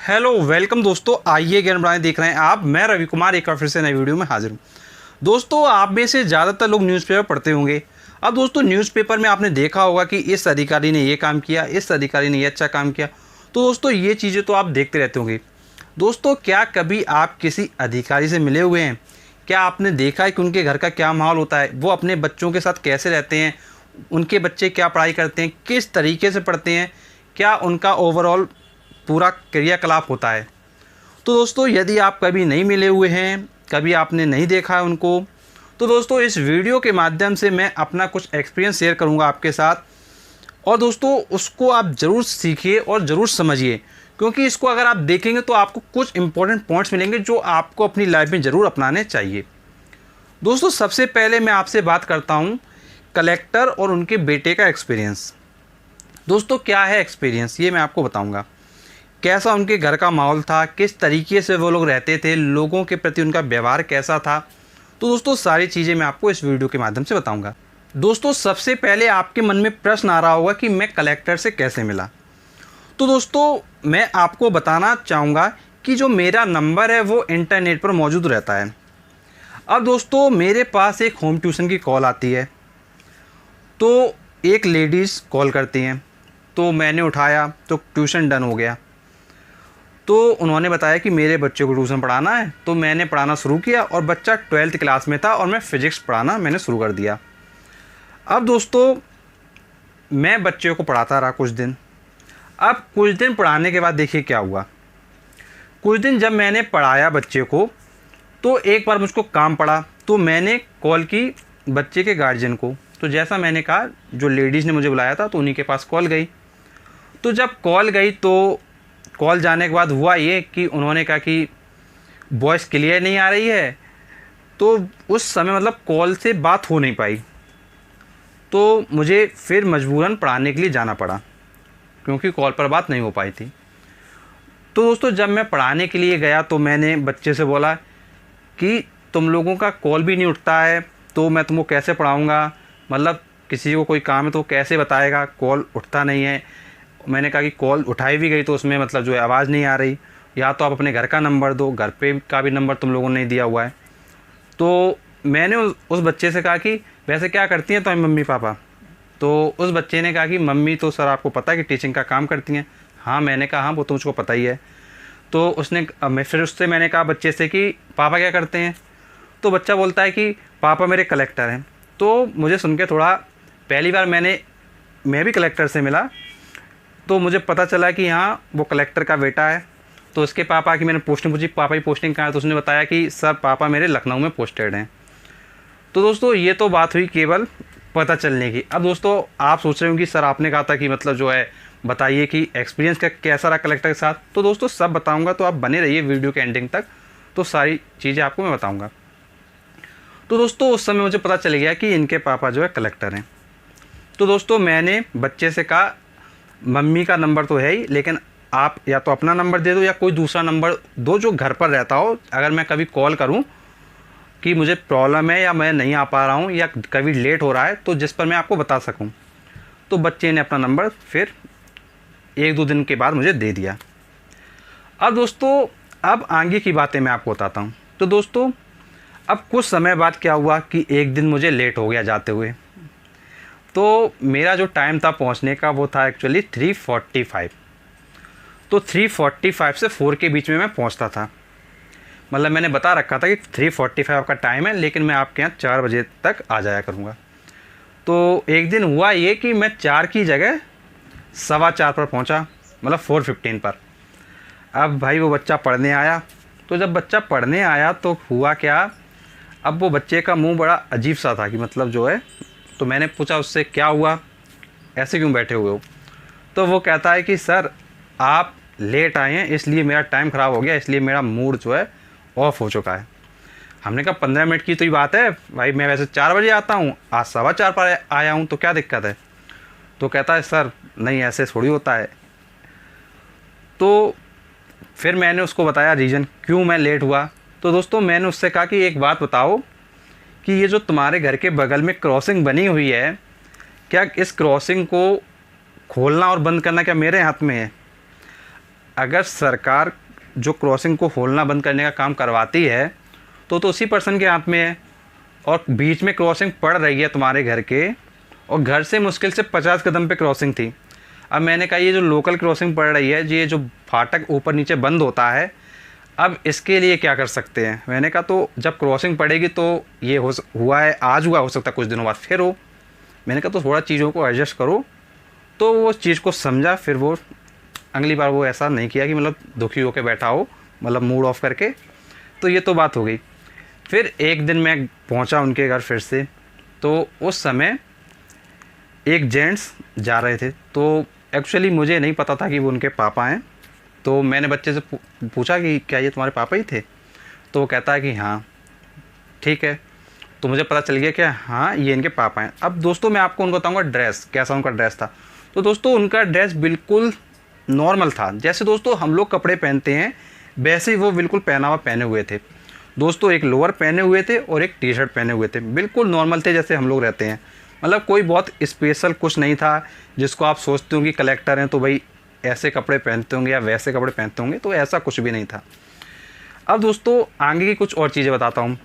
Hello welcome दोस्तों, आइए ज्ञान बढ़ाने देख रहे हैं आप। मैं रवि कुमार एक बार फिर से नई वीडियो में हाजिर हूँ। दोस्तों, आप में से ज़्यादातर लोग न्यूज़पेपर पढ़ते होंगे। अब दोस्तों, न्यूज़पेपर में आपने देखा होगा कि इस अधिकारी ने ये काम किया, इस अधिकारी ने ये अच्छा काम किया। तो दोस्तों, ये चीज़ें तो आप देखते रहते होंगे। दोस्तों, क्या कभी आप किसी अधिकारी से मिले हुए हैं? क्या आपने देखा है कि उनके घर का क्या माहौल होता है, वो अपने बच्चों के साथ कैसे रहते हैं, उनके बच्चे क्या पढ़ाई करते हैं, किस तरीके से पढ़ते हैं, क्या उनका ओवरऑल पूरा क्रियाकलाप होता है? तो दोस्तों, यदि आप कभी नहीं मिले हुए हैं, कभी आपने नहीं देखा है उनको, तो दोस्तों इस वीडियो के माध्यम से मैं अपना कुछ एक्सपीरियंस शेयर करूंगा आपके साथ। और दोस्तों, उसको आप ज़रूर सीखिए और ज़रूर समझिए, क्योंकि इसको अगर आप देखेंगे तो आपको कुछ इंपॉर्टेंट पॉइंट्स मिलेंगे जो आपको अपनी लाइफ में ज़रूर अपनाने चाहिए। दोस्तों, सबसे पहले मैं आपसे बात करता हूँ कलेक्टर और उनके बेटे का एक्सपीरियंस। दोस्तों, क्या है एक्सपीरियंस, ये मैं आपको बताऊँगा। कैसा उनके घर का माहौल था, किस तरीके से वो लोग रहते थे, लोगों के प्रति उनका व्यवहार कैसा था। तो दोस्तों, सारी चीज़ें मैं आपको इस वीडियो के माध्यम से बताऊंगा। दोस्तों, सबसे पहले आपके मन में प्रश्न आ रहा होगा कि मैं कलेक्टर से कैसे मिला। तो दोस्तों, मैं आपको बताना चाहूँगा कि जो मेरा नंबर है वो इंटरनेट पर मौजूद रहता है। अब दोस्तों, मेरे पास एक होम ट्यूशन की कॉल आती है। तो एक लेडीज़ कॉल करती हैं, तो मैंने उठाया तो ट्यूशन डन हो गया। तो उन्होंने बताया कि मेरे बच्चे को ट्यूशन पढ़ाना है, तो मैंने पढ़ाना शुरू किया और बच्चा 12th क्लास में था और मैं फ़िज़िक्स पढ़ाना मैंने शुरू कर दिया। अब दोस्तों, मैं बच्चे को पढ़ाता रहा कुछ दिन। अब कुछ दिन पढ़ाने के बाद देखिए क्या हुआ। कुछ दिन जब मैंने पढ़ाया बच्चे को, तो एक बार मुझको काम पड़ा, तो मैंने कॉल की बच्चे के गार्जियन को। तो जैसा मैंने कहा, जो लेडीज़ ने मुझे बुलाया था तो उन्हीं के पास कॉल गई। तो जब कॉल गई तो कॉल जाने के बाद हुआ ये कि उन्होंने कहा कि वॉइस क्लियर नहीं आ रही है। तो उस समय मतलब कॉल से बात हो नहीं पाई, तो मुझे फिर मजबूरन पढ़ाने के लिए जाना पड़ा, क्योंकि कॉल पर बात नहीं हो पाई थी। तो दोस्तों, जब मैं पढ़ाने के लिए गया तो मैंने बच्चे से बोला कि तुम लोगों का कॉल भी नहीं उठता है, तो मैं तुमको कैसे पढ़ाऊँगा, मतलब किसी को कोई काम है तो कैसे बताएगा, कॉल उठता नहीं है। मैंने कहा कि कॉल उठाई भी गई तो उसमें मतलब जो है आवाज़ नहीं आ रही, या तो आप अपने घर का नंबर दो, घर पे का भी नंबर तुम लोगों ने नहीं दिया हुआ है। तो मैंने उस बच्चे से कहा कि वैसे क्या करती हैं तुम्हारी मम्मी पापा? तो उस बच्चे ने कहा कि मम्मी तो सर आपको पता है कि टीचिंग का काम करती हैं। हाँ, मैंने कहा हाँ, वो तो मुझको पता ही है। तो मैं फिर उससे मैंने कहा बच्चे से कि पापा क्या करते हैं? तो बच्चा बोलता है कि पापा मेरे कलेक्टर हैं। तो मुझे सुन के थोड़ा, पहली बार मैं भी कलेक्टर से मिला, तो मुझे पता चला कि हाँ, वो कलेक्टर का बेटा है। तो उसके पापा की मैंने पोस्टिंग पूछी, पापा की पोस्टिंग कहाँ है? तो उसने बताया कि सर पापा मेरे लखनऊ में पोस्टेड हैं। तो दोस्तों, ये तो बात हुई केवल पता चलने की। अब दोस्तों, आप सोच रहे होंगे कि सर आपने कहा था कि मतलब जो है बताइए कि एक्सपीरियंस का कैसा रहा कलेक्टर के साथ। तो दोस्तों, सब बताऊँगा, तो आप बने रहिए वीडियो के एंडिंग तक, तो सारी चीज़ें आपको मैं बताऊँगा। तो दोस्तों, उस समय मुझे पता चल गया कि इनके पापा जो है कलेक्टर हैं। तो दोस्तों, मैंने बच्चे से कहा मम्मी का नंबर तो है ही, लेकिन आप या तो अपना नंबर दे दो या कोई दूसरा नंबर दो जो घर पर रहता हो। अगर मैं कभी कॉल करूं कि मुझे प्रॉब्लम है या मैं नहीं आ पा रहा हूं या कभी लेट हो रहा है, तो जिस पर मैं आपको बता सकूं। तो बच्चे ने अपना नंबर फिर 1-2 दिन के बाद मुझे दे दिया। अब दोस्तों, अब आगे की बातें मैं आपको बताता हूँ। तो दोस्तों, अब कुछ समय बाद क्या हुआ कि एक दिन मुझे लेट हो गया जाते हुए। तो मेरा जो टाइम था पहुंचने का वो था एक्चुअली 3:45। तो 3:45 से 4 के बीच में मैं पहुंचता था। मतलब मैंने बता रखा था कि 3:45 का टाइम है, लेकिन मैं आपके यहाँ 4 बजे तक आ जाया करूँगा। तो एक दिन हुआ ये कि मैं 4 की जगह 4:15 पर पहुँचा, मतलब 4:15 पर। अब भाई वो बच्चा पढ़ने आया। तो जब बच्चा पढ़ने आया तो हुआ क्या, अब वो बच्चे का मुँह बड़ा अजीब सा था कि मतलब जो है। तो मैंने पूछा उससे क्या हुआ, ऐसे क्यों बैठे हुए हो? तो वो कहता है कि सर आप लेट आए हैं, इसलिए मेरा टाइम ख़राब हो गया, इसलिए मेरा मूड जो है ऑफ हो चुका है। हमने कहा 15 मिनट की तो ही बात है भाई, मैं वैसे 4 बजे आता हूँ, आज 4:15 पर आया हूँ, तो क्या दिक्कत है? तो कहता है सर नहीं, ऐसे थोड़ी होता है। तो फिर मैंने उसको बताया रीज़न क्यों मैं लेट हुआ। तो दोस्तों, मैंने उससे कहा कि एक बात बताओ कि ये जो तुम्हारे घर के बगल में क्रॉसिंग बनी हुई है, क्या इस क्रॉसिंग को खोलना और बंद करना क्या मेरे हाथ में है? अगर सरकार जो क्रॉसिंग को खोलना बंद करने का काम करवाती है तो उसी पर्सन के हाथ में है। और बीच में क्रॉसिंग पड़ रही है तुम्हारे घर के, और घर से मुश्किल से 50 कदम पे क्रॉसिंग थी। अब मैंने कहा ये जो लोकल क्रॉसिंग पड़ रही है, ये जो फाटक ऊपर नीचे बंद होता है, अब इसके लिए क्या कर सकते हैं। मैंने कहा तो जब क्रॉसिंग पड़ेगी तो ये हुआ है, आज हुआ, हो सकता है कुछ दिनों बाद फिर हो। मैंने कहा तो थोड़ा चीज़ों को एडजस्ट करो। तो वो चीज़ को समझा, फिर वो अगली बार वो ऐसा नहीं किया कि मतलब दुखी होकर बैठा हो, मतलब मूड ऑफ करके। तो ये तो बात हो गई। फिर एक दिन मैं पहुंचा उनके घर फिर से, तो उस समय एक जेंट्स जा रहे थे। तो एक्चुअली मुझे नहीं पता था कि वो उनके पापा हैं। तो मैंने बच्चे से पूछा कि क्या ये तुम्हारे पापा ही थे? तो वो कहता है कि हाँ। ठीक है, तो मुझे पता चल गया कि हाँ ये इनके पापा हैं। अब दोस्तों मैं आपको उनको बताऊँगा ड्रेस, कैसा उनका ड्रेस था। तो दोस्तों उनका ड्रेस बिल्कुल नॉर्मल था, जैसे दोस्तों हम लोग कपड़े पहनते हैं वैसे ही वो बिल्कुल पहनावा पहने हुए थे। दोस्तों एक लोअर पहने हुए थे और एक टी शर्ट पहने हुए थे, बिल्कुल नॉर्मल थे जैसे हम लोग रहते हैं। मतलब कोई बहुत स्पेशल कुछ नहीं था जिसको आप सोचते हो कि कलेक्टर हैं तो भाई ऐसे कपड़े पहनते होंगे या वैसे कपड़े पहनते होंगे, तो ऐसा कुछ भी नहीं था। अब दोस्तों आगे की कुछ और चीज़ें बताता हूँ।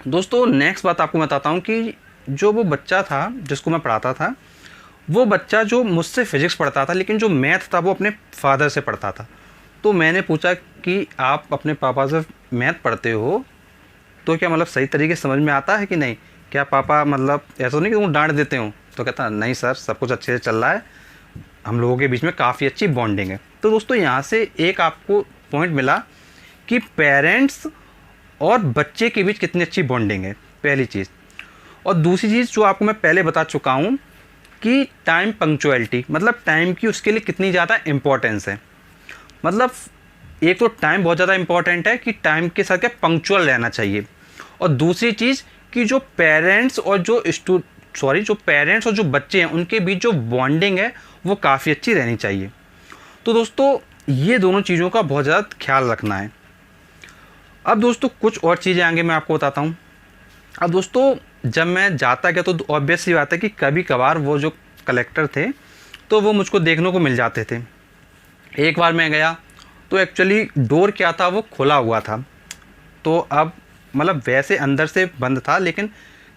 दोस्तों नेक्स्ट बात आपको बताता हूँ कि जो वो बच्चा था जिसको मैं पढ़ाता था, वो बच्चा जो मुझसे फिज़िक्स पढ़ता था, लेकिन जो मैथ था वो अपने फादर से पढ़ता था। तो मैंने पूछा कि आप अपने पापा से मैथ पढ़ते हो तो क्या मतलब सही तरीके से समझ में आता है कि नहीं? क्या पापा मतलब ऐसा नहीं कि तुम डांट देते हो? तो कहता नहीं सर, सब कुछ अच्छे से चल रहा है, हम लोगों के बीच में काफ़ी अच्छी बॉन्डिंग है। तो दोस्तों यहाँ से एक आपको पॉइंट मिला कि पेरेंट्स और बच्चे के बीच कितनी अच्छी बॉन्डिंग है, पहली चीज़। और दूसरी चीज़ जो आपको मैं पहले बता चुका हूँ कि टाइम पंक्चुअलिटी, मतलब टाइम की उसके लिए कितनी ज़्यादा इम्पोर्टेंस है। मतलब एक तो टाइम बहुत ज़्यादा इम्पॉर्टेंट है कि टाइम के साथ क्या पंक्चुअल रहना चाहिए, और दूसरी चीज़ कि जो पेरेंट्स और जो बच्चे हैं उनके बीच जो बॉन्डिंग है वो काफ़ी अच्छी रहनी चाहिए। तो दोस्तों ये दोनों चीज़ों का बहुत ज़्यादा ख्याल रखना है। अब दोस्तों कुछ और चीज़ें आगे मैं आपको बताता हूँ। अब दोस्तों जब मैं जाता गया तो ऑब्वियस सी बात है कि कभी कभार वो जो कलेक्टर थे तो वो मुझको देखने को मिल जाते थे। एक बार मैं गया तो एक्चुअली डोर क्या था, वो खुला हुआ था। तो अब मतलब वैसे अंदर से बंद था, लेकिन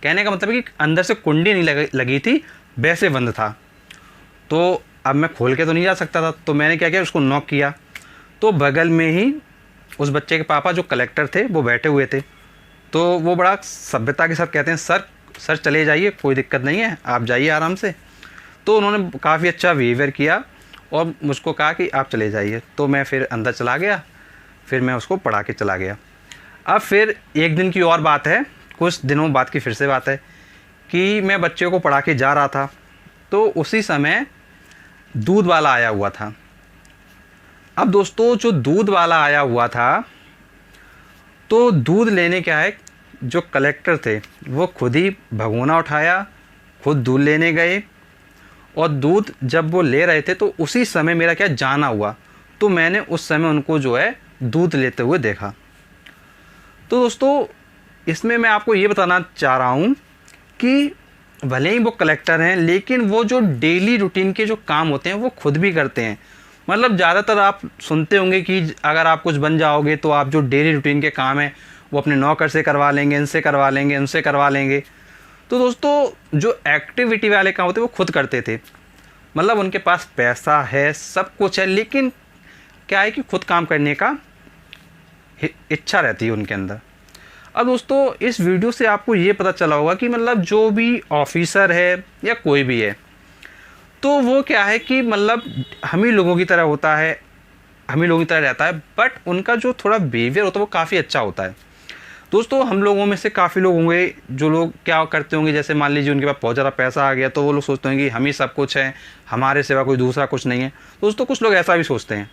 कहने का मतलब है कि अंदर से कुंडी नहीं लगी थी, वैसे बंद था। तो अब मैं खोल के तो नहीं जा सकता था, तो मैंने क्या किया, उसको नॉक किया। तो बगल में ही उस बच्चे के पापा जो कलेक्टर थे वो बैठे हुए थे। तो वो बड़ा सभ्यता के साथ कहते हैं सर चले जाइए, कोई दिक्कत नहीं है, आप जाइए आराम से। तो उन्होंने काफ़ी अच्छा बिहेवियर किया और मुझको कहा कि आप चले जाइए। तो मैं फिर अंदर चला गया, फिर मैं उसको पढ़ा के चला गया। अब फिर एक दिन की और बात है, कुछ दिनों बाद की फिर से बात है कि मैं बच्चे को पढ़ा के जा रहा था। तो उसी समय दूध वाला आया हुआ था। अब दोस्तों जो दूध वाला आया हुआ था, तो दूध लेने क्या है, जो कलेक्टर थे वो खुद ही भगोना उठाया, खुद दूध लेने गए। और दूध जब वो ले रहे थे तो उसी समय मेरा क्या जाना हुआ, तो मैंने उस समय उनको जो है दूध लेते हुए देखा। तो दोस्तों इसमें मैं आपको ये बताना चाह रहा हूँ कि भले ही वो कलेक्टर हैं, लेकिन वो जो डेली रूटीन के जो काम होते हैं वो खुद भी करते हैं। मतलब ज़्यादातर आप सुनते होंगे कि अगर आप कुछ बन जाओगे तो आप जो डेली रूटीन के काम हैं वो अपने नौकर से करवा लेंगे, इनसे करवा लेंगे, उनसे करवा लेंगे। तो दोस्तों जो एक्टिविटी वाले काम होते हैं वो खुद करते थे। मतलब उनके पास पैसा है, सब कुछ है, लेकिन क्या है कि खुद काम करने का इच्छा रहती है उनके अंदर। अब दोस्तों इस वीडियो से आपको ये पता चला होगा कि मतलब जो भी ऑफिसर है या कोई भी है, तो वो क्या है कि मतलब हम ही लोगों की तरह होता है, हम ही लोगों की तरह रहता है, बट उनका जो थोड़ा बिहेवियर होता है वो काफ़ी अच्छा होता है। दोस्तों हम लोगों में से काफ़ी लोग होंगे जो लोग क्या करते होंगे, जैसे मान लीजिए उनके पास बहुत ज़्यादा पैसा आ गया तो वो लोग सोचते होंगे कि हम ही सब कुछ है, हमारे सिवा कोई दूसरा कुछ नहीं है। दोस्तों कुछ लोग ऐसा भी सोचते हैं।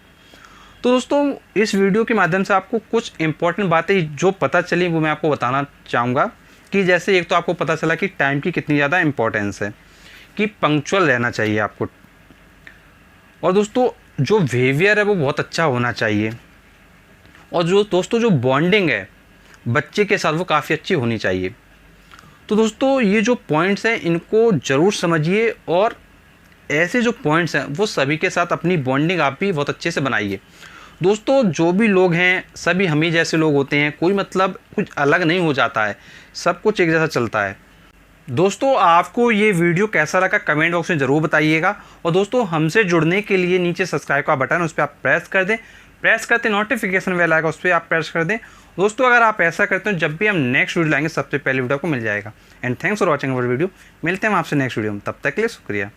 तो दोस्तों इस वीडियो के माध्यम से आपको कुछ इंपॉर्टेंट बातें जो पता चली वो मैं आपको बताना चाहूँगा। कि जैसे एक तो आपको पता चला कि टाइम की कितनी ज़्यादा इम्पोर्टेंस है, कि पंक्चुअल रहना चाहिए आपको, और दोस्तों जो बिहेवियर है वो बहुत अच्छा होना चाहिए, और जो दोस्तों जो बॉन्डिंग है बच्चे के साथ वो काफ़ी अच्छी होनी चाहिए। तो दोस्तों ये जो पॉइंट्स हैं इनको ज़रूर समझिए और ऐसे जो पॉइंट्स हैं वो सभी के साथ अपनी बॉन्डिंग आप भी बहुत अच्छे से बनाइए। दोस्तों जो भी लोग हैं सभी हम ही जैसे लोग होते हैं, कोई मतलब कुछ अलग नहीं हो जाता है, सब कुछ एक जैसा चलता है। दोस्तों आपको ये वीडियो कैसा लगा कमेंट बॉक्स में ज़रूर बताइएगा। और दोस्तों हमसे जुड़ने के लिए नीचे सब्सक्राइब का बटन उस पर आप प्रेस कर दें, प्रेस करते नोटिफिकेशन बेल आएगा उस पर आप प्रेस कर दें। दोस्तों अगर आप ऐसा करते हो जब भी हम नेक्स्ट वीडियो लाएंगे सबसे पहले वीडियो आपको मिल जाएगा। And thanks for watching our video. मिलते हैं हम आपसे नेक्स्ट वीडियो में, तब तक के लिए शुक्रिया।